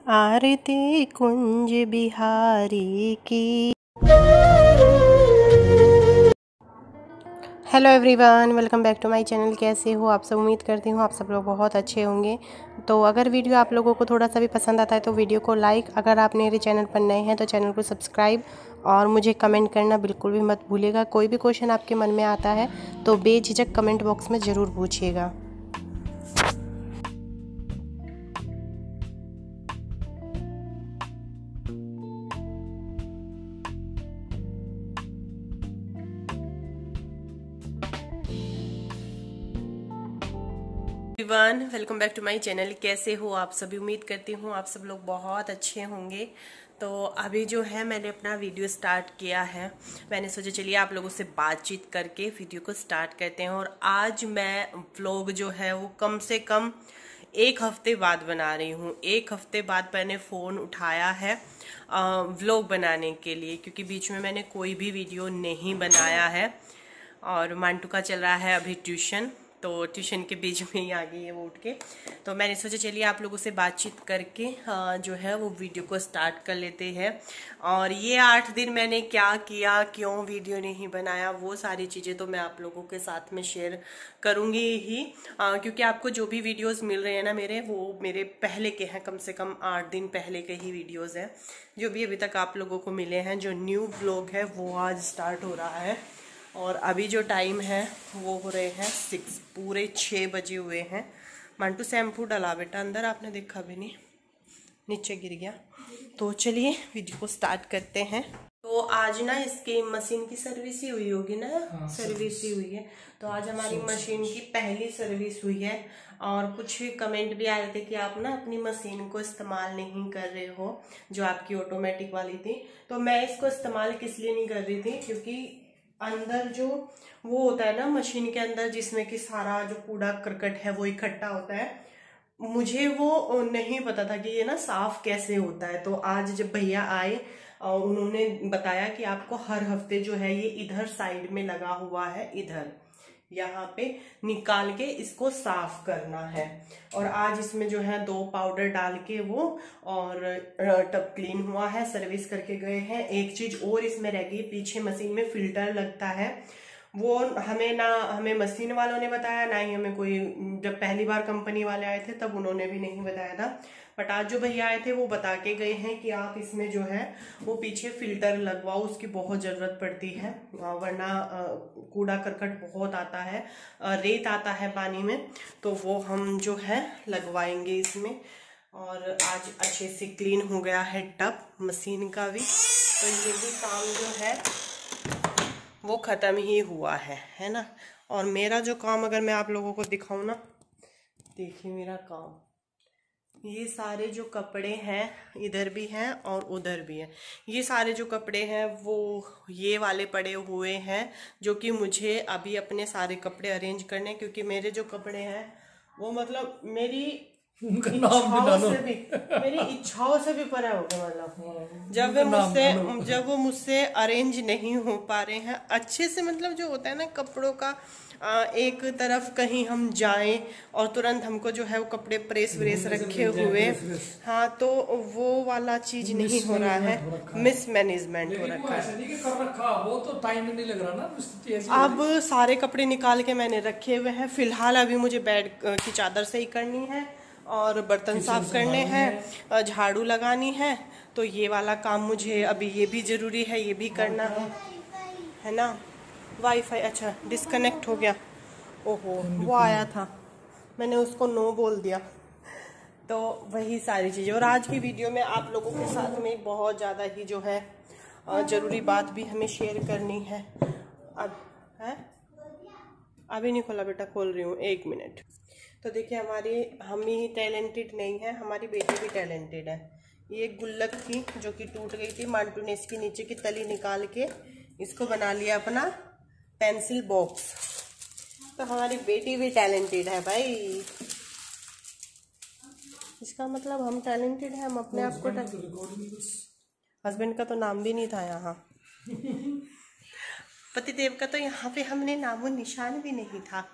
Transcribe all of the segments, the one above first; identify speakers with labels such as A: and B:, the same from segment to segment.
A: आरती कुंज बिहारी की। Hello everyone, welcome back to my channel. कैसे हो आप सब? उम्मीद करती हूँ आप सब लोग बहुत अच्छे होंगे। तो अगर वीडियो आप लोगों को थोड़ा सा भी पसंद आता है तो वीडियो को लाइक, अगर आप मेरे चैनल पर नए हैं तो चैनल को सब्सक्राइब और मुझे कमेंट करना बिल्कुल भी मत भूलिएगा। कोई भी क्वेश्चन आपके मन में आता है तो बेझिझक कमेंट बॉक्स में ज़रूर पूछिएगा। Everyone, welcome back to my channel. कैसे हो आप सभी? उम्मीद करती हूँ आप सब लोग बहुत अच्छे होंगे। तो अभी जो है मैंने अपना वीडियो स्टार्ट किया है। मैंने सोचा चलिए आप लोगों से बातचीत करके वीडियो को स्टार्ट करते हैं। और आज मैं व्लॉग जो है वो कम से कम 1 हफ्ते बाद बना रही हूँ। 1 हफ्ते बाद मैंने फ़ोन उठाया है व्लॉग बनाने के लिए, क्योंकि बीच में मैंने कोई भी वीडियो नहीं बनाया है। और मांटू का चल रहा है अभी ट्यूशन, तो ट्यूशन के बीच में ही आ गई है वो उठ के। तो मैंने सोचा चलिए आप लोगों से बातचीत करके जो है वो वीडियो को स्टार्ट कर लेते हैं। और ये 8 दिन मैंने क्या किया, क्यों वीडियो नहीं बनाया, वो सारी चीज़ें तो मैं आप लोगों के साथ में शेयर करूँगी ही। क्योंकि आपको जो भी वीडियोज़ मिल रहे हैं ना मेरे, वो मेरे पहले के हैं, कम से कम 8 दिन पहले के ही वीडियोज़ हैं जो भी अभी तक आप लोगों को मिले हैं। जो न्यू व्लॉग है वो आज स्टार्ट हो रहा है। और अभी जो टाइम है वो हो रहे हैं 6, पूरे 6 बजे हुए हैं। मंटू शैम्पू डाला बेटा अंदर, आपने देखा भी नहीं, नीचे गिर गया। तो चलिए वीडियो को स्टार्ट करते हैं। तो आज ना इसकी मशीन की सर्विस ही हुई होगी ना? हाँ, सर्विस ही हुई है। तो आज हमारी मशीन की पहली सर्विस हुई है। और कुछ कमेंट भी आ रहे थे कि आप ना अपनी मशीन को इस्तेमाल नहीं कर रहे हो, जो आपकी ऑटोमेटिक वाली थी। तो मैं इसको इस्तेमाल किस लिए नहीं कर रही थी, क्योंकि अंदर जो वो होता है ना मशीन के अंदर, जिसमें कि सारा जो कूड़ा करकट है वो इकट्ठा होता है, मुझे वो नहीं पता था कि ये ना साफ कैसे होता है। तो आज जब भैया आए उन्होंने बताया कि आपको हर हफ्ते जो है ये इधर साइड में लगा हुआ है, इधर यहाँ पे निकाल के इसको साफ करना है। और आज इसमें जो है 2 पाउडर डाल के वो और टब क्लीन हुआ है, सर्विस करके गए हैं। एक चीज और इसमें रह गई, पीछे मशीन में फिल्टर लगता है, वो हमें मशीन वालों ने बताया, ना ही हमें कोई, जब पहली बार कंपनी वाले आए थे तब उन्होंने भी नहीं बताया था। बट आज जो भैया आए थे वो बता के गए हैं कि आप इसमें जो है वो पीछे फिल्टर लगवाओ, उसकी बहुत जरूरत पड़ती है, वरना कूड़ा करकट बहुत आता है, रेत आता है पानी में। तो वो हम जो है लगवाएंगे इसमें। और आज अच्छे से क्लीन हो गया है टब मशीन का भी। तो ये भी काम जो है वो ख़त्म ही हुआ है ना। और मेरा जो काम अगर मैं आप लोगों को दिखाऊं ना, देखिए मेरा काम, ये सारे जो कपड़े हैं इधर भी हैं और उधर भी हैं। ये सारे जो कपड़े हैं वो ये वाले पड़े हुए हैं, जो कि मुझे अभी अपने सारे कपड़े अरेंज करने, क्योंकि मेरे जो कपड़े हैं वो मतलब मेरी इच्छाओं से भी परे हो गए। मतलब जब वो मुझसे अरेंज नहीं हो पा रहे हैं अच्छे से, मतलब जो होता है ना कपड़ों का, एक तरफ कहीं हम जाएं और तुरंत हमको जो है वो कपड़े प्रेस व्रेस रखे हुए, हाँ, तो वो वाला चीज नहीं हो रहा है, मिसमैनेजमेंट हो रखा है।
B: वो तो टाइम नहीं लग रहा ना।
A: अब सारे कपड़े निकाल के मैंने रखे हुए हैं। फिलहाल अभी मुझे बेड की चादर सही करनी है और बर्तन साफ करने हैं, झाड़ू लगानी है। तो ये वाला काम मुझे अभी, ये भी जरूरी है, ये भी करना है ना। वाईफाई अच्छा डिस्कनेक्ट हो गया, ओहो वो आया था, मैंने उसको नो बोल दिया। तो वही सारी चीज़ें। और आज की वीडियो में आप लोगों के साथ में बहुत ज़्यादा ही जो है ज़रूरी बात भी हमें शेयर करनी है। अब है अभी नहीं खोला बेटा, खोल रही हूँ, 1 मिनट। तो देखिए हम ही टैलेंटेड नहीं है, हमारी बेटी भी टैलेंटेड है। ये गुल्लक थी जो कि टूट गई थी, मांटू ने इसकी नीचे की तली निकाल के इसको बना लिया अपना पेंसिल बॉक्स। तो हमारी बेटी भी टैलेंटेड है भाई। इसका मतलब हम टैलेंटेड हैं, हम अपने आप को। हस्बैंड का तो नाम भी नहीं था यहाँ, पतिदेव का तो यहाँ पे हमने नामो निशान भी नहीं था।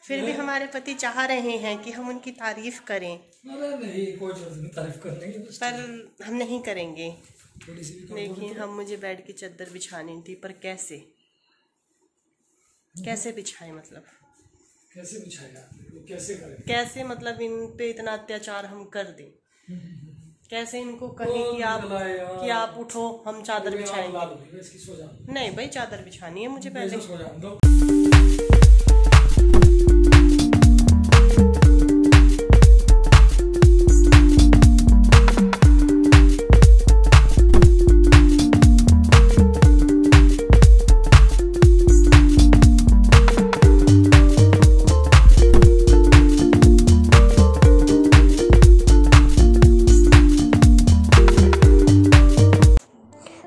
A: फिर भी हमारे पति चाह रहे हैं कि हम उनकी तारीफ करें।
B: अरे नहीं, कोई जरूरत नहीं तारीफ करने की,
A: पर हम नहीं करेंगे।
B: थोड़ी सी भी
A: देखिए, हम मुझे बेड की चादर बिछानी थी, पर कैसे बिछाए, मतलब
B: कैसे बिछाएगा, कैसे करें,
A: कैसे मतलब इन पे इतना अत्याचार हम कर दें, कैसे इनको कहें कि आप उठो, हम चादर बिछाएंगे।
B: सो जा।
A: नहीं भाई, चादर बिछानी है मुझे पहले।
B: सो जा।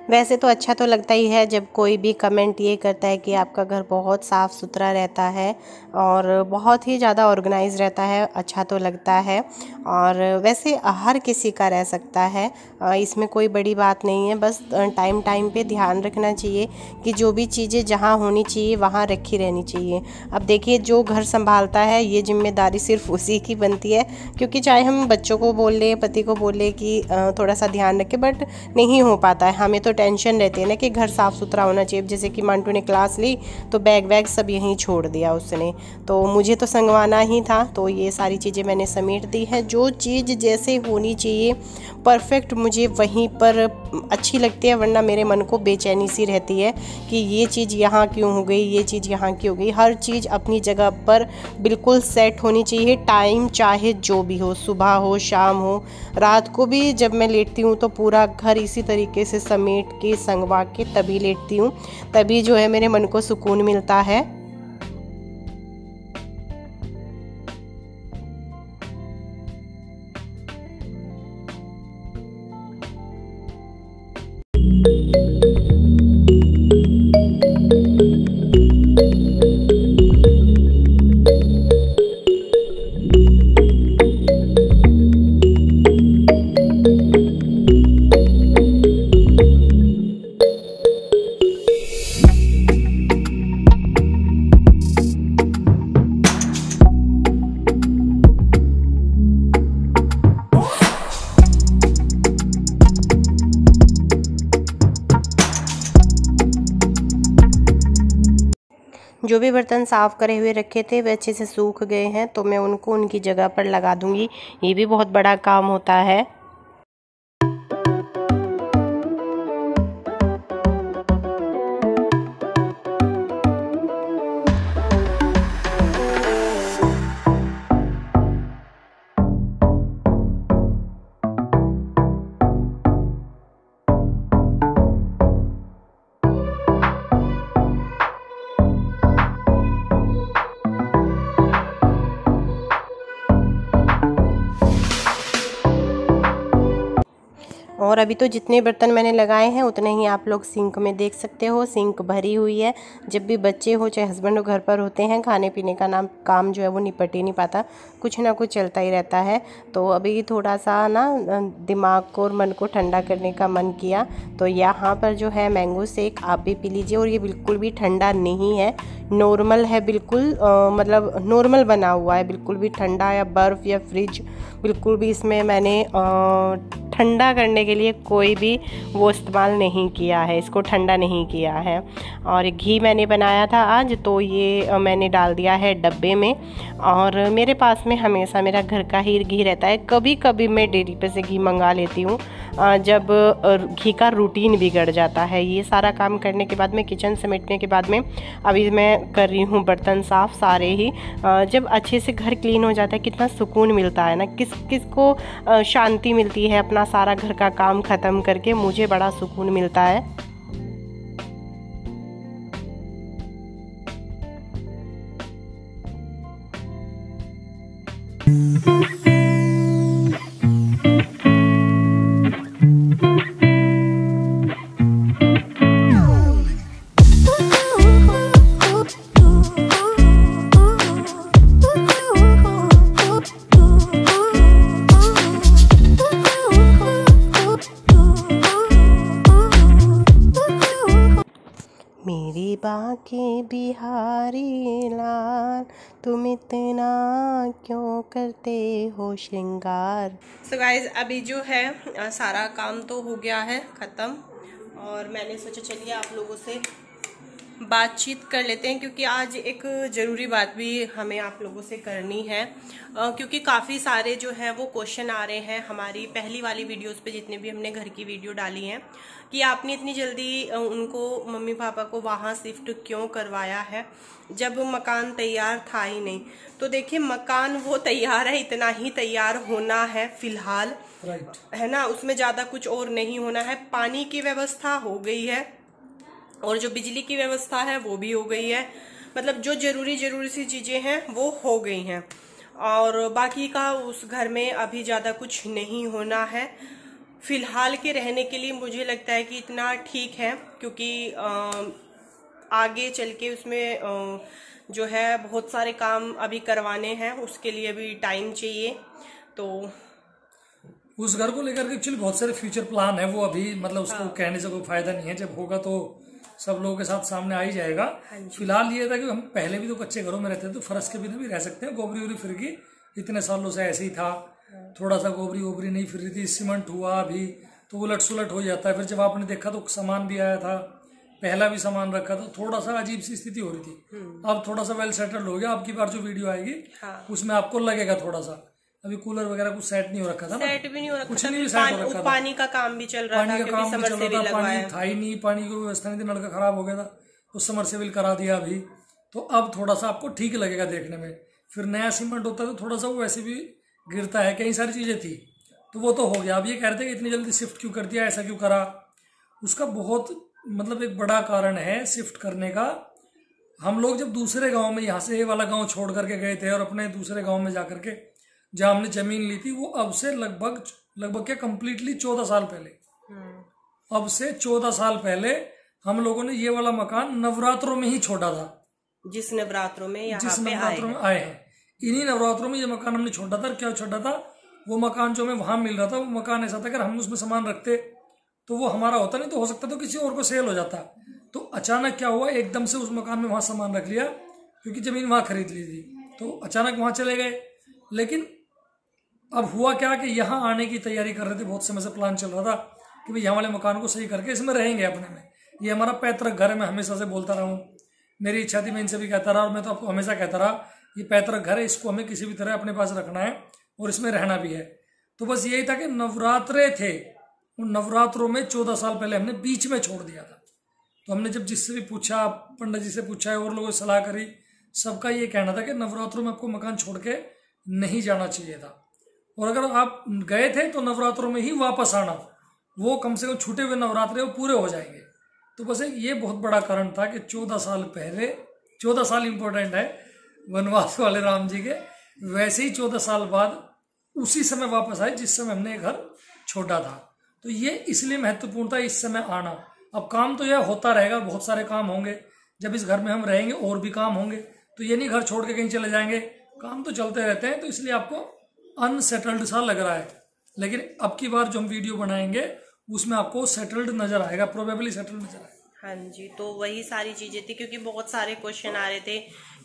A: वैसे तो अच्छा तो लगता ही है जब कोई भी कमेंट ये करता है कि आपका घर बहुत साफ़ सुथरा रहता है और बहुत ही ज़्यादा ऑर्गेनाइज रहता है, अच्छा तो लगता है। और वैसे हर किसी का रह सकता है, इसमें कोई बड़ी बात नहीं है, बस टाइम टाइम पे ध्यान रखना चाहिए कि जो भी चीज़ें जहाँ होनी चाहिए वहाँ रखी रहनी चाहिए। अब देखिए, जो घर संभालता है ये जिम्मेदारी सिर्फ उसी की बनती है, क्योंकि चाहे हम बच्चों को बोल लें, पति को बोल लें कि थोड़ा सा ध्यान रखें, बट नहीं हो पाता है। हमें तो टेंशन रहती है ना कि घर साफ़ सुथरा होना चाहिए। जैसे कि मंटू ने क्लास ली तो बैग सब यहीं छोड़ दिया उसने, तो मुझे तो संगवाना ही था, तो ये सारी चीज़ें मैंने समेट दी है। जो चीज़ जैसे होनी चाहिए परफेक्ट मुझे वहीं पर अच्छी लगती है, वरना मेरे मन को बेचैनी सी रहती है कि ये चीज़ यहाँ क्यों हो गई, ये चीज़ यहाँ क्यों हो गई। हर चीज़ अपनी जगह पर बिल्कुल सेट होनी चाहिए। टाइम चाहे जो भी हो, सुबह हो, शाम हो, रात को भी जब मैं लेटती हूँ तो पूरा घर इसी तरीके से समेट के संगवा के तभी लेटती हूँ, तभी जो है मेरे मन को सुकून मिलता है। जो भी बर्तन साफ़ करे हुए रखे थे वे अच्छे से सूख गए हैं, तो मैं उनको उनकी जगह पर लगा दूंगी। ये भी बहुत बड़ा काम होता है। और अभी तो जितने बर्तन मैंने लगाए हैं उतने ही आप लोग सिंक में देख सकते हो। सिंक भरी हुई है। जब भी बच्चे हो चाहे हस्बैंड हो घर पर होते हैं, खाने पीने का काम जो है वो निपट ही नहीं पाता, कुछ ना कुछ चलता ही रहता है। तो अभी थोड़ा सा ना दिमाग को और मन को ठंडा करने का मन किया, तो यहाँ पर जो है मैंगो शेक आप भी पी लीजिए। और ये बिल्कुल भी ठंडा नहीं है, नॉर्मल है बिल्कुल, मतलब नॉर्मल बना हुआ है, बिल्कुल भी ठंडा या बर्फ़ या फ्रिज बिल्कुल भी इसमें मैंने ठंडा करने के लिए कोई भी वो इस्तेमाल नहीं किया है, इसको ठंडा नहीं किया है। और घी मैंने बनाया था आज, तो ये मैंने डाल दिया है डब्बे में। और मेरे पास में हमेशा मेरा घर का ही घी रहता है। कभी कभी मैं डेयरी पे से घी मंगा लेती हूँ जब घी का रूटीन बिगड़ जाता है। ये सारा काम करने के बाद में, किचन समेटने के बाद में अभी मैं कर रही हूँ बर्तन साफ़ सारे ही। जब अच्छे से घर क्लीन हो जाता है कितना सुकून मिलता है ना, किस को शांति मिलती है अपना सारा घर का काम ख़त्म करके, मुझे बड़ा सुकून मिलता है। बांके बिहारी लाल, तुम इतना क्यों करते हो श्रृंगार। सो गाइज अभी जो है सारा काम तो हो गया है ख़त्म, और मैंने सोचा चलिए आप लोगों से बातचीत कर लेते हैं, क्योंकि आज एक ज़रूरी बात भी हमें आप लोगों से करनी है, क्योंकि काफ़ी सारे जो है वो क्वेश्चन आ रहे हैं हमारी पहली वाली वीडियोस पे, जितने भी हमने घर की वीडियो डाली हैं, कि आपने इतनी जल्दी उनको मम्मी पापा को वहाँ शिफ्ट क्यों करवाया है जब मकान तैयार था ही नहीं। तो देखिए मकान वो तैयार है, इतना ही तैयार होना है फिलहाल, है ना, उसमें ज़्यादा कुछ और नहीं होना है। पानी की व्यवस्था हो गई है और जो बिजली की व्यवस्था है वो भी हो गई है, मतलब जो जरूरी सी चीजें हैं वो हो गई हैं, और बाकी का उस घर में अभी ज्यादा कुछ नहीं होना है फिलहाल के रहने के लिए। मुझे लगता है कि इतना ठीक है, क्योंकि आगे चल के उसमें जो है बहुत सारे काम अभी करवाने हैं, उसके लिए भी टाइम चाहिए। तो
B: उस घर को लेकर के एक्चुअली बहुत सारे फ्यूचर प्लान है, वो अभी मतलब उसको कहने से कोई फायदा नहीं है, जब होगा तो सब लोगों के साथ सामने आ ही जाएगा। फिलहाल ये था कि हम पहले भी तो कच्चे घरों में रहते थे, तो फर्श के बिना भी रह सकते हैं, गोबरी वोबरी फिर गई, इतने सालों से ऐसे ही था, थोड़ा सा गोबरी वोबरी नहीं फिर रही थी, सीमेंट हुआ अभी तो उलट सुलट हो जाता है। फिर जब आपने देखा तो सामान भी आया था, पहला भी सामान रखा था, थोड़ा सा अजीब सी स्थिति हो रही थी। अब थोड़ा सा वेल सेटल्ड हो गया। अब की बार जो वीडियो आएगी उसमें आपको लगेगा थोड़ा सा, अभी कूलर वगैरह कुछ सेट नहीं हो रखा था,
A: सेट भी नहीं हो रखा
B: कुछ
A: था,
B: नहीं सेट हो रखा था,
A: पानी का काम भी चल रहा था,
B: पानी का काम भी चल रहा था, पानी था ही नहीं, पानी की व्यवस्था नहीं थी, नलका खराब हो गया था, तो समरसेबिल करा दिया अभी। तो अब थोड़ा सा आपको ठीक लगेगा देखने में। फिर नया सीमेंट होता है तो थोड़ा सा वो वैसे भी गिरता है, कई सारी चीजें थी, तो वो तो हो गया। अब ये कह रहे थे कि इतनी जल्दी शिफ्ट क्यों कर दिया, ऐसा क्यों करा, उसका बहुत मतलब एक बड़ा कारण है शिफ्ट करने का। हम लोग जब दूसरे गांव में, यहाँ से ये वाला गांव छोड़ करके गए थे और अपने दूसरे गांव में जाकर के जहाँ हमने जमीन ली थी, वो अब से लगभग क्या कम्प्लीटली 14 साल पहले, अब से 14 साल पहले हम लोगों ने ये वाला मकान नवरात्रों में ही छोड़ा था।
A: जिस नवरात्रों में
B: आए हैं, इन्हीं नवरात्रों में ये मकान हमने छोड़ा था। क्या छोड़ा था, वो मकान जो हमें वहां मिल रहा था, वो मकान ऐसा था अगर हम उसमें सामान रखते तो वो हमारा होता, नहीं तो हो सकता तो किसी और को सेल हो जाता। तो अचानक क्या हुआ, एकदम से उस मकान में वहां सामान रख लिया, क्योंकि जमीन वहां खरीद ली थी, तो अचानक वहां चले गए। लेकिन अब हुआ क्या कि यहाँ आने की तैयारी कर रहे थे, बहुत समय से प्लान चल रहा था कि भाई यहाँ वाले मकान को सही करके इसमें रहेंगे अपने में, ये हमारा पैतृक घर है। मैं हमेशा से बोलता रहा हूँ, मेरी इच्छा थी, मैं इनसे भी कहता रहा, और मैं तो आपको हमेशा कहता रहा, ये पैतृक घर है, इसको हमें किसी भी तरह अपने पास रखना है और इसमें रहना भी है। तो बस यही था कि नवरात्रे थे, उन नवरात्रों में 14 साल पहले हमने बीच में छोड़ दिया था। तो हमने जब जिससे भी पूछा, पंडित जी से पूछा है और लोगों से सलाह करी, सबका ये कहना था कि नवरात्रों में आपको मकान छोड़ के नहीं जाना चाहिए था, और अगर आप गए थे तो नवरात्रों में ही वापस आना, वो कम से कम छूटे हुए नवरात्रे वो पूरे हो जाएंगे। तो बस एक ये बहुत बड़ा कारण था कि 14 साल पहले, 14 साल इंपॉर्टेंट है वनवास वाले राम जी के, वैसे ही 14 साल बाद उसी समय वापस आए जिस समय हमने घर छोड़ा था। तो ये इसलिए महत्वपूर्ण था इस समय आना। अब काम तो यह होता रहेगा, बहुत सारे काम होंगे, जब इस घर में हम रहेंगे और भी काम होंगे, तो ये नहीं घर छोड़ के कहीं चले जाएंगे, काम तो चलते रहते हैं। तो इसलिए आपको अनसेटल्ड सा लग रहा है, लेकिन अब की बार जो हम वीडियो बनाएंगे उसमें आपको सेटल्ड नजर आएगा, प्रोबेबली सेटल्ड नजर आएगा।
A: हाँ जी, तो वही सारी चीजें थी, क्योंकि बहुत सारे क्वेश्चन आ रहे थे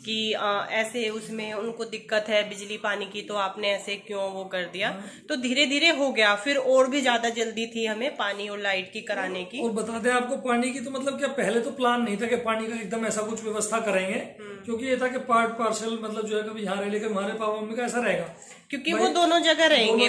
A: कि ऐसे उसमें उनको दिक्कत है बिजली पानी की, तो आपने ऐसे क्यों वो कर दिया। तो धीरे धीरे हो गया, फिर और भी ज्यादा जल्दी थी हमें पानी और लाइट की कराने की।
B: और बता दें आपको, पानी की तो मतलब क्या पहले तो प्लान नहीं था कि पानी का एकदम ऐसा कुछ व्यवस्था करेंगे, क्योंकि ये था कि पार्ट पार्सल मतलब जो है कभी यहाँ रह लेकर हमारे पापा मम्मी का ऐसा रहेगा,
A: क्योंकि वो दोनों जगह रहेंगे,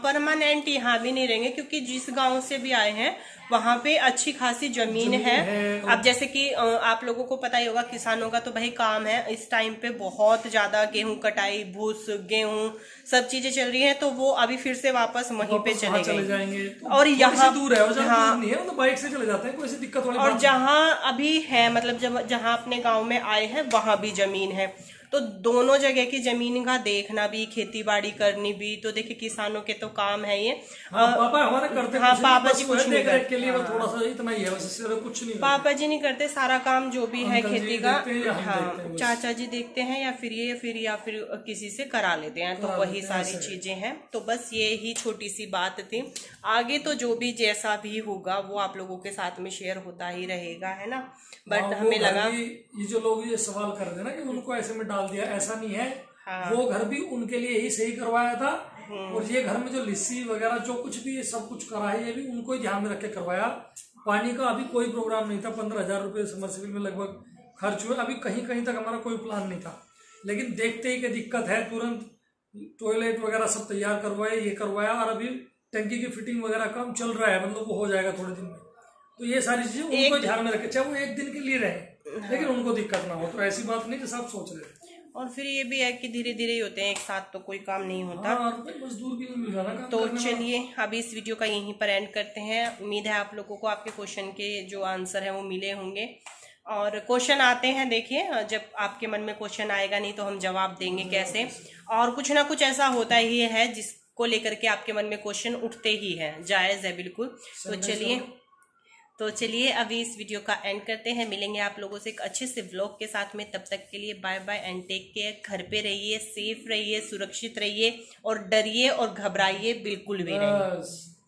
A: परमानेंट यहाँ भी नहीं रहेंगे, क्योंकि जिस गांव से भी आए हैं वहाँ पे अच्छी खासी जमीन है। अब जैसे कि आप लोगों को पता ही होगा, किसानों का तो भाई काम है इस टाइम पे बहुत ज्यादा, गेहूं कटाई, भूस, गेहूं सब चीजें चल रही हैं, तो वो अभी फिर से वापस वहीं पे चले जाएंगे।
B: और यहाँ दूर है, नहीं है, मतलब बाइक से चले जाते हैं, कोई ऐसी दिक्कत वाली।
A: और जहाँ अभी है, मतलब जहाँ अपने गाँव में आए हैं वहां भी जमीन है, तो दोनों जगह की जमीन का देखना भी, खेती बाड़ी करनी भी, तो देखिए किसानों के तो काम है ये।
B: पापा हमारे करते,
A: हाँ पापा जी कुछ नहीं
B: करते के लिए
A: हाँ,
B: थोड़ा सा इतना ही है, वैसे कुछ नहीं।
A: पापा जी नहीं करते, सारा काम जो भी है खेती का
B: हाँ
A: चाचा जी देखते हैं, या फिर किसी से करा लेते हैं, तो वही सारी चीजें हैं। तो बस ये ही छोटी सी बात थी। आगे तो जो भी जैसा भी होगा वो आप लोगों के साथ में शेयर होता ही रहेगा, है ना। बट हमें लगा
B: ये जो लोग ये सवाल कर रहे ना कि उनको ऐसे में डाल दिया, ऐसा नहीं है। वो घर भी उनके लिए ही सही करवाया था, और ये घर में जो लिस्सी वगैरह जो कुछ भी ये सब कुछ करा है, ये भी उनको ही ध्यान में रख के करवाया। पानी का अभी कोई प्रोग्राम नहीं था, 15,000 रुपये समरसेबल में लगभग खर्च हुए, अभी कहीं कहीं तक हमारा कोई प्लान नहीं था। लेकिन देखते ही कि दिक्कत है, तुरंत टॉयलेट वगैरह सब तैयार करवाए, ये करवाया, और अभी टंकी की फिटिंग वगैरह काम चल रहा है, मतलब वो हो जाएगा थोड़े दिन में। तो ये सारी चीजें उनको ध्यान में रखे, चाहे वो एक दिन के लिए रहे, लेकिन उनको दिक्कत ना हो। तो ऐसी बात नहीं जैसा आप सोच रहे हैं।
A: और फिर ये भी है कि धीरे धीरे ही होते हैं, एक साथ तो कोई काम नहीं होता।
B: मजदूर भी नहीं मिल रहा ना।
A: तो चलिए अभी इस वीडियो का यहीं पर एंड करते हैं। उम्मीद है आप लोगों को आपके क्वेश्चन के जो आंसर है वो मिले होंगे। और क्वेश्चन आते हैं, देखिए जब आपके मन में क्वेश्चन आएगा नहीं तो हम जवाब देंगे कैसे। और कुछ ना कुछ ऐसा होता ही है जिसको लेकर के आपके मन में क्वेश्चन उठते ही है, जायज है बिल्कुल। तो चलिए अभी इस वीडियो का एंड करते हैं। मिलेंगे आप लोगों से एक अच्छे से व्लॉग के साथ में, तब तक के लिए bye bye and take care. घर पे रहिए, सेफ रहिए, सुरक्षित रहिए, और डरिए और घबराइए बिल्कुल भी नहीं।